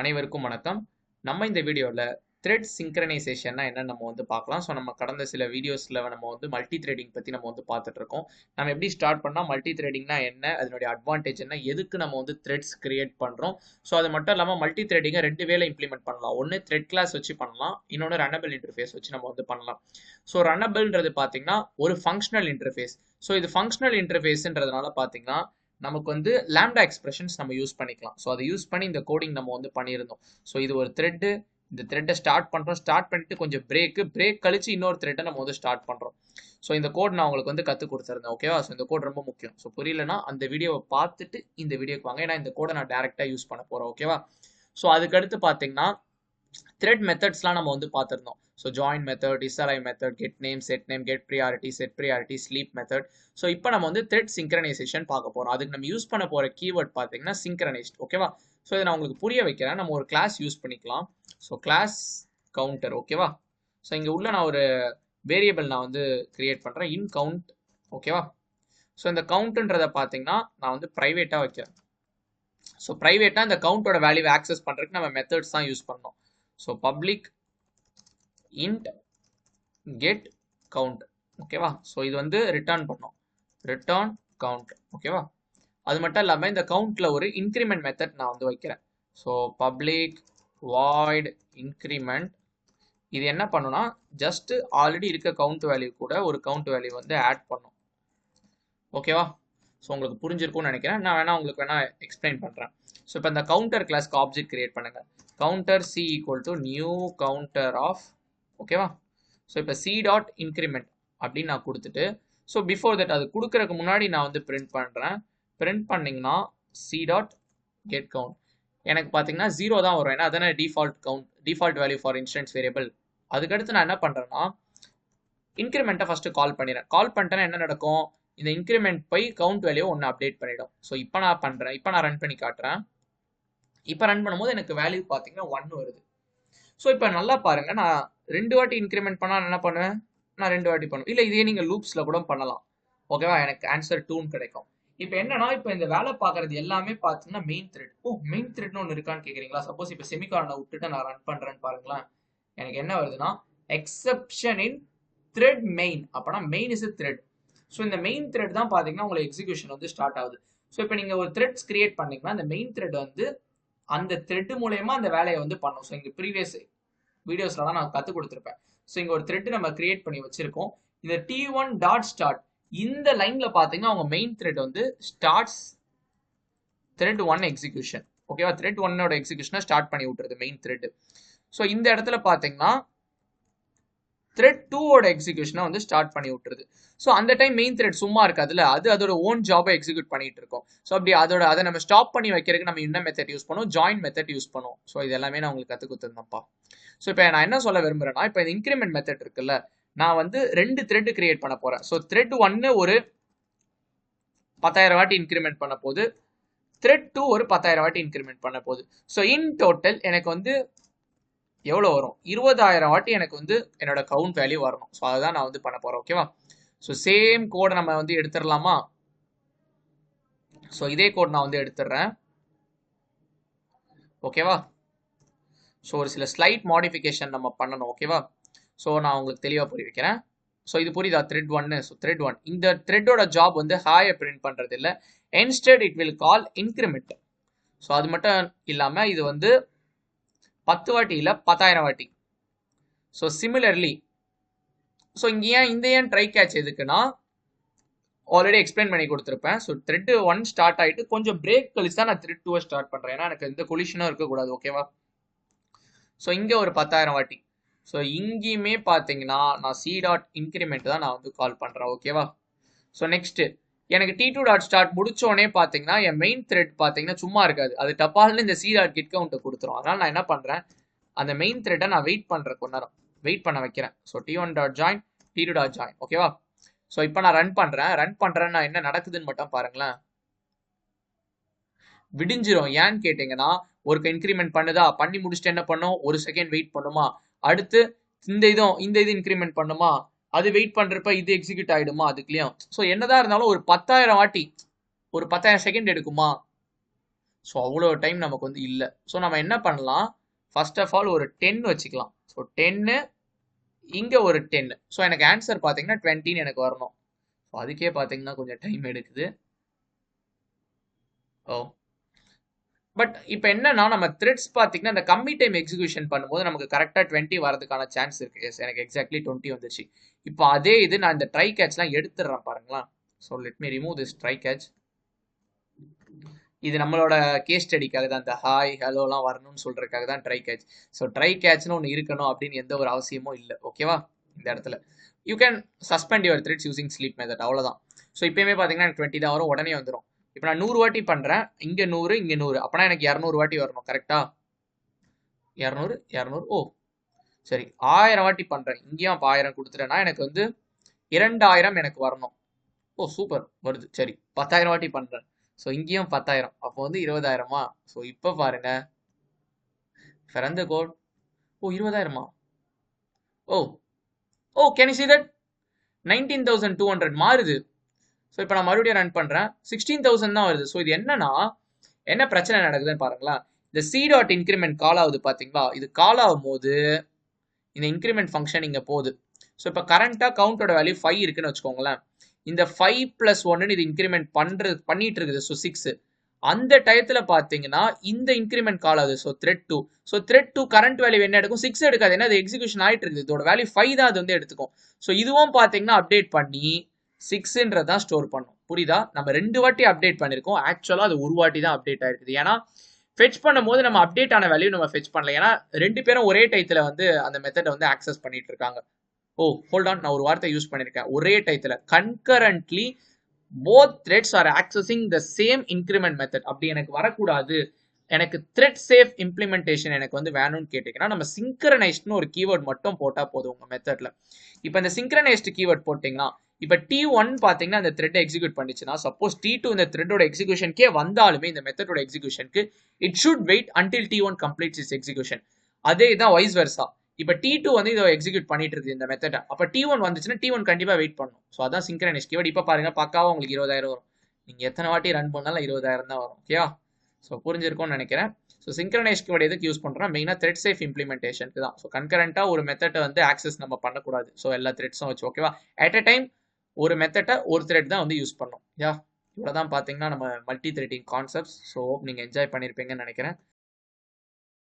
அனைவருக்கும் வணக்கம். நம்ம இந்த வீடியோல த்ரெட் சிங்க்ரனைசேஷன்னா என்ன நம்ம வந்து பார்க்கலாம். ஸோ நம்ம கடந்த சில வீடியோஸ்ல நம்ம வந்து மல்டி த்ரெடிங் பத்தி நம்ம வந்து பார்த்துட்டு இருக்கோம். நம்ம எப்படி ஸ்டார்ட் பண்ணா மல்டி த்ரெடிங்னா என்ன, அதனுடைய அட்வான்டேஜ் என்ன, எதுக்கு நம்ம வந்து த்ரெட்ஸ் கிரியேட் பண்றோம். ஸோ அது மட்டும் இல்லாம மல்டி த்ரெடிங்கை ரெண்டு வேலை இம்ப்ளிமெண்ட் பண்ணலாம். ஒன்று த்ரெட் கிளாஸ் வச்சு பண்ணலாம், இன்னொன்று ரன்னபிள் இன்டர்ஃபேஸ் வச்சு நம்ம வந்து பண்ணலாம். ஸோ ரன்னபிள்ன்றது பார்த்தீங்கன்னா ஒரு ஃபங்க்ஷனல் இன்டர்ஃபேஸ். ஸோ இது ஃபங்க்ஷனல் இன்டர்ஃபேஸ்ன்றதுனால பார்த்தீங்கன்னா நமக்கு வந்து லாம்டா எக்ஸ்பிரஷன்ஸ் நம்ம யூஸ் பண்ணிக்கலாம். ஸோ அதை யூஸ் பண்ணி இந்த கோடிங் நம்ம வந்து பண்ணியிருந்தோம். ஸோ இது ஒரு த்ரெட்டு, இந்த த்ரெட்டை ஸ்டார்ட் பண்ணுறோம், ஸ்டார்ட் பண்ணிட்டு கொஞ்சம் பிரேக் கழிச்சு இன்னொரு த்ரெட்டை நம்ம வந்து ஸ்டார்ட் பண்ணுறோம். ஸோ இந்த கோட் நான் உங்களுக்கு வந்து கற்றுக் கொடுத்துருந்தேன். ஓகேவா? ஸோ இந்த கோட் ரொம்ப முக்கியம். ஸோ புரியலன்னா அந்த வீடியோவை பார்த்துட்டு இந்த வீடியோக்கு வாங்க, ஏன்னா இந்த கோடை நான் டேரெக்டாக யூஸ் பண்ண போகிறேன். ஓகேவா? ஸோ அதுக்கடுத்து பார்த்தீங்கன்னா த்ரெட் மெத்தட்ஸ்லாம் நம்ம வந்து பார்த்துருந்தோம். So join method, isArray method, get name, get priority, set priority, sleep method. So இப்போ நம்ம வந்து த்ரெட் சிங்க்ரனைசேஷன் பார்க்க போகிறோம். அதுக்கு நம்ம யூஸ் பண்ண போகிற கீவேர்ட் பார்த்தீங்கன்னா சிங்க்ரனைஸ்ட். ஓகேவா? ஸோ இதை நான் உங்களுக்கு புரிய வைக்கிறேன். நம்ம ஒரு கிளாஸ் யூஸ் பண்ணிக்கலாம். So class counter. ஓகேவா? ஸோ இங்கே உள்ள நான் ஒரு வேரியபிள் நான் வந்து கிரியேட் பண்ணுறேன், இன் கவுண்ட். ஓகேவா? ஸோ இந்த கவுண்ட்ன்றதை பார்த்தீங்கன்னா நான் வந்து ப்ரைவேட்டாக வைக்கிறேன். ஸோ ப்ரைவேட்டாக இந்த கவுண்டோட வேல்யூவை ஆக்சஸ் பண்ணுறதுக்கு நம்ம மெத்தட்ஸ் தான் யூஸ் பண்ணோம். So public int get count. ஓகேவா? ஸோ இது வந்து ரிட்டர்ன் பண்ணோம், ரிட்டர்ன் கவுண்ட். ஓகேவா? அது மட்டும் இல்லாமல் இந்த கவுண்ட்ல ஒரு இன்க்ரிமெண்ட் மெத்தட் நான் வந்து வைக்கிறேன். So public void increment. இது என்ன பண்ணுன்னா ஜஸ்ட் ஆல்ரெடி இருக்க கவுண்ட் வேல்யூ கூட ஒரு கவுண்ட் வேல்யூ வந்து ஆட் பண்ணும். ஓகேவா? ஸோ உங்களுக்கு புரிஞ்சிருக்கும்னு நினைக்கிறேன். நான் வேணா உங்களுக்கு வேணா எக்ஸ்பிளைன் பண்ணுறேன். ஸோ இப்போ இந்த கவுண்டர் கிளாஸ்க்கு ஆப்ஜெக்ட் கிரியேட் பண்ணுங்க. Counter c equal to new counter of. ஓகேவா? ஸோ இப்போ c டாட் இன்க்ரிமெண்ட் அப்படின்னு நான் கொடுத்துட்டு, ஸோ பிஃபோர் தட் அது கொடுக்கறதுக்கு முன்னாடி நான் வந்து பிரிண்ட் பண்ணுறேன். பிரிண்ட் பண்ணிங்கன்னா c டாட் கெட் கவுண்ட் எனக்கு பார்த்தீங்கன்னா 0 தான் வரும், ஏன்னா அதானே default count, default value for instance variable. அதுக்கடுத்து நான் என்ன பண்ணுறேன்னா இன்க்ரிமெண்ட்டை ஃபஸ்ட்டு கால் பண்ணிடுறேன். கால் பண்ணிட்டேன்னா என்ன நடக்கும், இந்த இன்க்ரிமெண்ட் போய் கவுண்ட் வேல்யூ ஒன்று அப்டேட் பண்ணிடும். ஸோ இப்போ நான் பண்ணுறேன், இப்போ நான் ரன் பண்ணி காட்டுறேன். இப்போ ரன் பண்ணும்போது எனக்கு வேல்யூ பார்த்தீங்கன்னா 1 வருது. ஸோ இப்போ நல்லா பாருங்க, நான் 2 வாட்டி இன்க்ரிமெண்ட் பண்ணால் என்ன பண்ணுவேன், நான் 2 வாட்டி பண்ணுவேன். இல்லை இதே நீங்கள் லூப்ஸில் கூட பண்ணலாம். ஓகேவா? எனக்கு ஆன்சர் 2 கிடைக்கும். இப்போ என்னன்னா இப்போ இந்த வேலை பார்க்கறது எல்லாமே பார்த்தீங்கன்னா மெயின் த்ரெட். மெயின் த்ரெட்னு ஒன்று இருக்கான்னு கேட்குறீங்களா? சப்போஸ் இப்போ செமிகாலனை விட்டுட்டு நான் ரன் பண்ணுறேன்னு பாருங்களேன், எனக்கு என்ன வருதுன்னா எக்ஸெப்ஷன் இன் த்ரெட் மெயின். அப்போனா மெயின் இஸ் த்ரெட். ஸோ இந்த மெயின் த்ரெட் தான் பார்த்தீங்கன்னா உங்களுக்கு எக்ஸிக்யூஷன் வந்து ஸ்டார்ட் ஆகுது. ஸோ இப்போ நீங்கள் ஒரு த்ரெட்ஸ் கிரியேட் பண்ணீங்கன்னா அந்த மெயின் த்ரெட் வந்து அந்த த்ரெட் மூலயமா அந்த வேலையை வந்து பண்ணும். ஸோ இங்கே ப்ரீவியஸ் வீடியோஸ்ல தான் நான் கற்றுக் கொடுத்துருப்பேன். ஸோ இங்கே ஒரு த்ரெட் நம்ம கிரியேட் பண்ணி வச்சிருக்கோம். இந்த t1 டாட் ஸ்டார்ட் இந்த லைன்ல பார்த்தீங்கன்னா அவங்க மெயின் த்ரெட் வந்து ஸ்டார்ட்ஸ் த்ரெட் 1 எக்ஸிக்யூஷன். ஓகேவா? த்ரெட் 1ஓட எக்ஸிக்யூஷனை ஸ்டார்ட் பண்ணி விட்டுருது மெயின் த்ரெட். ஸோ இந்த இடத்துல பார்த்தீங்கன்னா த்ரெட் 2ஓட எக்ஸிக்யூஷனை வந்து ஸ்டார்ட் பண்ணி விட்டுருது. ஸோ அந்த டைம் மெயின் த்ரெட் சும்மா இருக்காதுல்ல, அது அதோட ஓன் ஜாபை எக்ஸிக்யூட் பண்ணிட்டு இருக்கோம். ஸோ அப்படி அதை நம்ம ஸ்டாப் பண்ணி வைக்கிறதுக்கு நம்ம என்ன மெத்தட் யூஸ் பண்ணுவோம், ஜாயின் மெத்தட் யூஸ் பண்ணுவோம். ஸோ இது எல்லாமே நான் உங்களுக்கு கற்றுக் கொடுத்துருந்தேன்ப்பா. ஸோ இப்போ நான் என்ன சொல்ல விரும்புறேன்னா, இப்போ இந்த இன்க்ரிமெண்ட் மெத்தட் இருக்குல்ல, நான் வந்து 2 த்ரெட் கிரியேட் பண்ண போறேன். ஸோ த்ரெட் 1 ஒரு 10,000 வாட்டி இன்க்ரிமெண்ட் பண்ண போது, த்ரெட் 2 ஒரு 10,000 வாட்டி இன்க்ரிமெண்ட் பண்ண போகுது. ஸோ இன் டோட்டல் எனக்கு வந்து எவ்வளோ வரும், 20,000 வாட்டி எனக்கு வந்து என்னோட கவுண்ட் வேல்யூ வரணும். ஸோ அதுதான் நான் வந்து பண்ண போறேன். ஓகேவா? ஸோ சேம் கோடை நம்ம வந்து எடுத்துடலாமா? ஸோ இதே கோட் நான் வந்து எடுத்துடுறேன். ஓகேவா? ஸோ ஒரு சில ஸ்லைட் மாடிஃபிகேஷன் நம்ம பண்ணணும். ஓகேவா? ஸோ நான் உங்களுக்கு தெளிவாக புரிய வைக்கிறேன். ஸோ இது புரியுதா? த்ரெட் 1. ஸோ த்ரெட் 1 இந்த த்ரெட்டோட ஜாப் வந்து ஹாயை பிரிண்ட் பண்ணுறது இல்லை, instead it will call increment. So அது மட்டும் இல்லாமல் இது வந்து 10 வாட்டி இல்லை 10,000 வாட்டி. ஸோ சிமிலர்லி ஸோ இங்கே இந்த ட்ரை கேட்ச் எதுக்குன்னா ஆல்ரெடி எக்ஸ்பிளைன் பண்ணி கொடுத்துருப்பேன். ஸோ த்ரெட் 1 ஸ்டார்ட் ஆகிட்டு கொஞ்சம் பிரேக் கழிச்சு தான் நான் த்ரெட் 2 ஸ்டார்ட் பண்ணுறேன், ஏன்னா எனக்கு எந்த கொலிஷனும் இருக்கக்கூடாது. ஓகேவா? ஸோ இங்கே ஒரு 10,000 வாட்டி. ஸோ இங்கேயுமே பார்த்தீங்கன்னா நான் c டாட் இன்க்ரிமெண்ட் தான் நான் வந்து கால் பண்ணுறேன். ஓகேவா? ஸோ நெக்ஸ்ட் எனக்கு t2 டாட் ஸ்டார்ட் முடிச்சோடனே பார்த்தீங்கன்னா என் மெயின் த்ரெட் பார்த்தீங்கன்னா சும்மா இருக்காது, அது டப்பால்னு இந்த c டாட் கெட் கவுண்ட்டை கொடுத்துரும். அதனால நான் என்ன பண்ணுறேன், அந்த மெயின் த்ரெட்டை நான் வெயிட் பண்ணுறேன், கொஞ்ச நேரம் வெயிட் பண்ண வைக்கிறேன். So t1 dot join, t2 dot join. ஓகேவா? ஸோ இப்போ நான் ரன் பண்ணுறேன், என்ன நடக்குதுன்னு மட்டும் பாருங்களேன். விடிஞ்சிரும். ஏன்னு கேட்டீங்கன்னா ஒரு இன்க்ரிமெண்ட் பண்ணுதா, பண்ணி முடிச்சுட்டு என்ன பண்ணும், 1 செகண்ட் வெயிட் பண்ணுமா, அடுத்து இந்த இது இன்க்ரிமெண்ட் பண்ணுமா, அது வெயிட் பண்றப்ப இது எக்ஸிக்யூட் ஆயிடுமா அதுக்குலயும். ஸோ என்னதான் இருந்தாலும் ஒரு 10,000 வாட்டி ஒரு 10,000 செகண்ட் எடுக்குமா. ஸோ அவ்வளோ டைம் நமக்கு வந்து இல்லை. ஸோ நம்ம என்ன பண்ணலாம், ஃபர்ஸ்ட் ஆஃப் ஆல் ஒரு 10 வச்சுக்கலாம். ஸோ 10 இங்கே ஒரு 10. ஸோ எனக்கு ஆன்சர் பார்த்தீங்கன்னா 20 எனக்கு வரணும். ஸோ அதுக்கே பார்த்தீங்கன்னா கொஞ்சம் டைம் எடுக்குது. ஓ பட் இப்போ என்னன்னா நம்ம த்ரெட்ஸ் பார்த்தீங்கன்னா இந்த கம்மி டைம் எக்ஸிக்யூஷன் பண்ணும்போது நமக்கு கரெக்டாக 20 வரதுக்கான சான்ஸ் இருக்கு. எஸ் எனக்கு எக்ஸாக்ட்லி 20 வந்துச்சு. இப்போ அதே இது நான் இந்த ட்ரை கேட்ச்லாம் எடுத்துடுறேன் பாருங்களா. So let me remove this try catch. இது நம்மளோட கேஸ் ஸ்டடிக்காக தான், இந்த ஹாய் ஹலோலாம் வரணும்னு சொல்றதுக்காக தான் ட்ரை கேட்ச். ஸோ ட்ரை கேட்ச்னு ஒன்று இருக்கணும் அப்படின்னு எந்த ஒரு அவசியமும் இல்லை. ஓகேவா? இந்த இடத்துல you can suspend your threads using sleep method, அவ்வளோதான். ஸோ இப்போயுமே பார்த்தீங்கன்னா எனக்கு 20 தான் வரும், உடனே வந்துடும். இப்போ நான் 100 வாட்டி பண்ணுறேன், இங்கே 100 இங்கே 100, அப்போனா எனக்கு 200 வாட்டி வரணும். கரெக்டா? 200 200. ஓ சரி, 1000 வாட்டி பண்ணுறேன், இங்கேயும் அப்போ 1000 கொடுத்துட்டேன்னா எனக்கு வந்து 2000 எனக்கு வரணும். ஓ சூப்பர், வருது. சரி 10,000 வாட்டி பண்ணுறேன், ஸோ இங்கேயும் 10,000, அப்போ வந்து 20,000. ஸோ இப்போ பாருங்க பிறந்த code. Oh 20,000. Oh oh can you see that 19,200 மாறுது. ஸோ இப்போ நான் மறுபடியும் ரன் பண்ணுறேன், 16,000 தான் வருது. ஸோ இது என்னன்னா என்ன பிரச்சனை நடக்குதுன்னு பாருங்களேன். இந்த சி டாட் இன்க்ரிமெண்ட் கால் ஆகுது பார்த்தீங்களா, இது கால் ஆகும் போது இந்த இன்க்ரிமெண்ட் ஃபங்க்ஷன் இங்கே போகுது. ஸோ இப்போ கரண்ட்டாக கவுண்டோட வேல்யூ 5 இருக்குன்னு வச்சுக்கோங்களேன். இந்த 5 + 1 இது இன்க்ரிமெண்ட் பண்ணிட்டு இருக்குது. ஸோ 6. அந்த டயத்தில் பார்த்தீங்கன்னா இந்த இன்க்ரிமெண்ட் கால் ஆகுது. So thread 2. So thread 2 current value என்ன எடுக்கும், 6 எடுக்காது. ஏன்னா அது எக்ஸிக்யூஷன் ஆகிட்டு இருக்குது, இதோட வேல்யூ 5 தான் அது வந்து எடுத்துக்கும். ஸோ இதுவும் பார்த்தீங்கன்னா அப்டேட் பண்ணி 6ன்றது தான் ஸ்டோர் பண்ணும். புரியுதா? நம்ம 2 வாட்டி அப்டேட் பண்ணியிருக்கோம், ஆக்சுவலாக அது ஒரு வாட்டி தான் அப்டேட் ஆயிருக்குது. ஏன்னா ஃபெச் பண்ணும்போது நம்ம அப்டேட் ஆன வேல்யூ நம்ம ஃபெச் பண்ணல, ஏன்னா 2 பேரும் ஒரே டயத்தில் வந்து அந்த மெத்தடை வந்து ஆக்சஸ் பண்ணிட்டு இருக்காங்க. ஓ ஹோல்ட் ஆன், நான் ஒரு வார்த்தை யூஸ் பண்ணியிருக்கேன், ஒரே டயத்தில் concurrently both threads are accessing the same increment method. அப்படி எனக்கு வரக்கூடாது, எனக்கு thread safe implementation எனக்கு வந்து வேணும்னு கேட்டீங்கன்னா நம்ம synchronizedனு ஒரு கீவேர்ட் மட்டும் போட்டா போதும் உங்க மெத்தட்ல. இப்போ இந்த synchronized கீவேர்ட் போட்டீங்கன்னா இப்போ T1 பார்த்தீங்கன்னா இந்த த்ரெட் எக்ஸிக்யூட் பண்ணிச்சுன்னா, சப்போஸ் T2 இந்த த்ரெட்டோட எக்ஸிக்யூஷனுக்கே வந்தாலுமே இந்த மெத்தடோட எக்ஸிக்யூஷனுக்கு it should wait until T1 completes its execution. அதே தான் வைஸ் வெர்சா. இப்போ T2 வந்து இதை எக்ஸிக்யூட் பண்ணிட்டு இருக்கு இந்த மெத்தடை, அப்போ T1 வந்துச்சுன்னா T1 கண்டிப்பாக வெயிட் பண்ணும். ஸோ அதான் சிங்க்ரனைஸ் கீவேர்ட். இப்போ பாருங்க பக்காவாக உங்களுக்கு 20,000 வரும். நீங்கள் எத்தனை வாட்டி ரன் பண்ணாலும் 20,000 தான் வரும். ஓகேவா? ஸோ புரிஞ்சிருக்கும்னு நினைக்கிறேன். ஸோ சிங்க்ரனைஸ் கீவேர்ட் எதுக்கு யூஸ் பண்ணுறோம், மெயினாக த்ரெட் சேஃப் இம்ப்ளிமெண்டேஷனுக்கு தான். ஸோ கன்கரண்ட்டாக ஒரு மெத்தடை வந்து ஆக்சஸ் நம்ம பண்ணக்கூடாது. ஸோ எல்லா த்ரெட்ஸும் வச்சு ஓகேவா, அட் அ டைம் ஒரு மெத்தடை ஒரு த்ரெட் தான் வந்து யூஸ் பண்ணணும். யா இவ்வளோ தான் பார்த்தீங்கன்னா நம்ம மல்டி த்ரெட்டிங் கான்செப்ட்ஸ். ஸோ நீங்கள் என்ஜாய் பண்ணியிருப்பீங்கன்னு நினைக்கிறேன்.